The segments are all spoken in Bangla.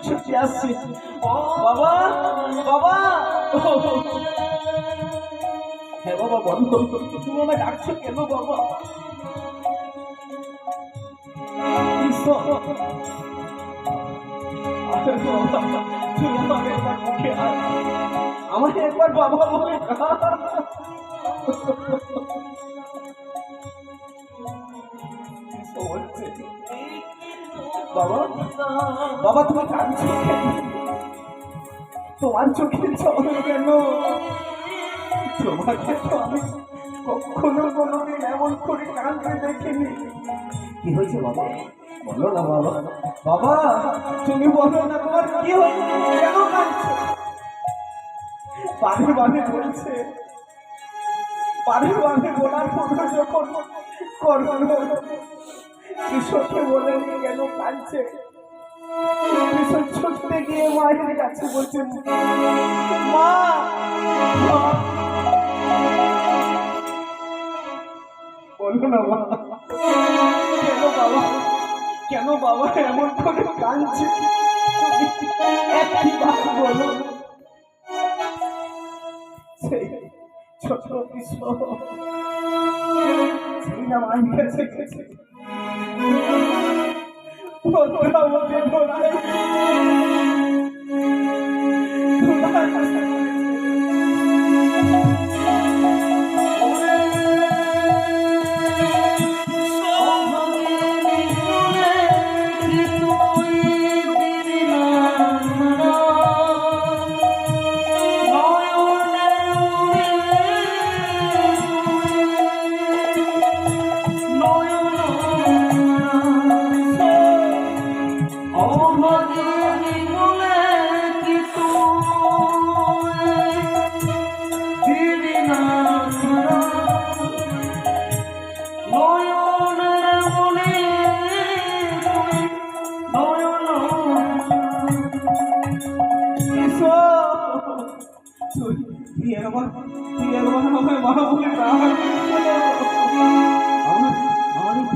ছুটে আসছে। বাবা বাবা, হ্যাঁ বাবা বলো, তুমি আমায় ডাকছো কেন বাবা? আমার একবার বাবা বলে বাবা, বাবা তুমি কাঁদছো কেন? তোমার চোখে জল কেন? তোমাকে তো আমি কখনো কোনোদিন এমন করে কাঁদতে দেখিনি। কি হয়েছে বাবা? বলো না বাবা, বাবা তুমি বলো না তোমার কি হয়েছে, কেন কাঁদছো? বারে বারে বলছে, বারে বারে বলার পর যখন করলো কৃষককে বলেনি কেন কাঁদছে, কৃষক ছুটতে গিয়ে মায়ের কাছে বলছে, মা বলো না মা, কেন বাবা, কেন বাবা এমন করে কাঁদছে? বলো। সেই ছোট কৃষক সেই না মায়ের কাছে গেছে,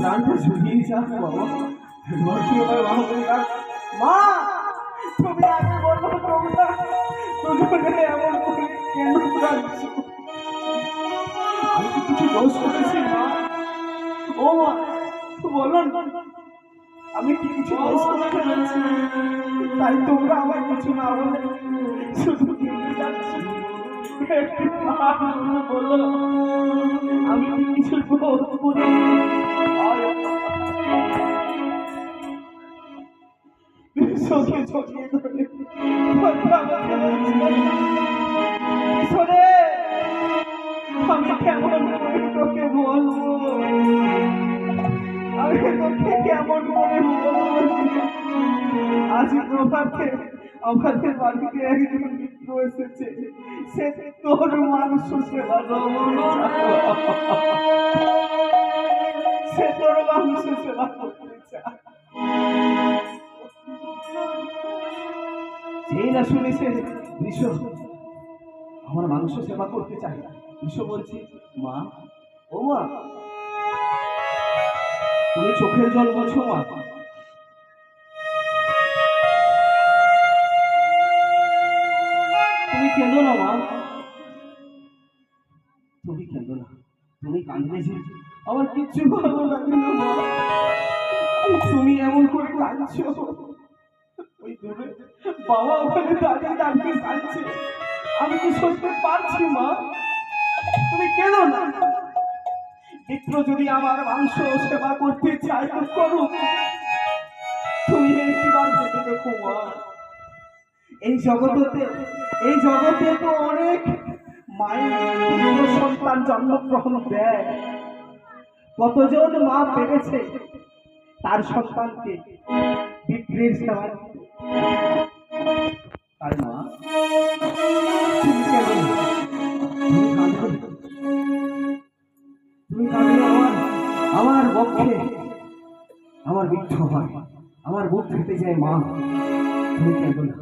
প্রাণটা শুনিয়ে যাক বাবা, মা তুমি আগে বলো তোমরা দুজনে এমন করে কেন কাঁদছো? আমি কি কিছু দোষ করেছি মা? ও মা বলো না, আমি কি কিছু দোষ করে ফেলেছি তাই তোমরা আমার কিছু না বলে শুধু কেঁদে যাচ্ছি? বলো আমি কি কিছু দোষ করি? চোখে চোখে ধরে আমি কেমন করে তোকে বলবো, আমি তোকে কেমন করে বলবো? আজ প্রভাতে আমাদের বাড়িতে একজন মিত্র এসেছে, সে তোর মাংস সেবা, সে তোর মাংস সেবা করতে চায়। যেই না শুনেছে বিশ্ব আমার মাংস সেবা করতে চাই, বিশ্ব বলছি, মা ও মা তুমি চোখের জল বলছো মা? তুমি কেঁদো না মা, তুমি কেঁদো না, তুমি কাঁদলে যে আমার কিচ্ছু ভালো লাগে না মা। তুমি এমন করে কাঁদছো, ওই দূরে বাবা ওখানে দাঁড়িয়ে দাঁড়িয়ে কাঁদছে, আমি কি সইতে পারছি মা? তুমি কেন না? মিত্র যদি আমার মাংস সেবা করতে চাই তো করুক, তুমি একবার যেতে দেখো মা। এই জগতে তো অনেক মায়ের সন্তান জন্মগ্রহণ দেয়, কতজন মা পেরেছে তার সন্তানকে বিক্রির সেবা দিতে। তাই মা তুমি কাঁদলে আমার বক্ষে আমার বিদ্ধ হয়, আমার বুক ফেটে যায় মা, তুমি কেঁদো না।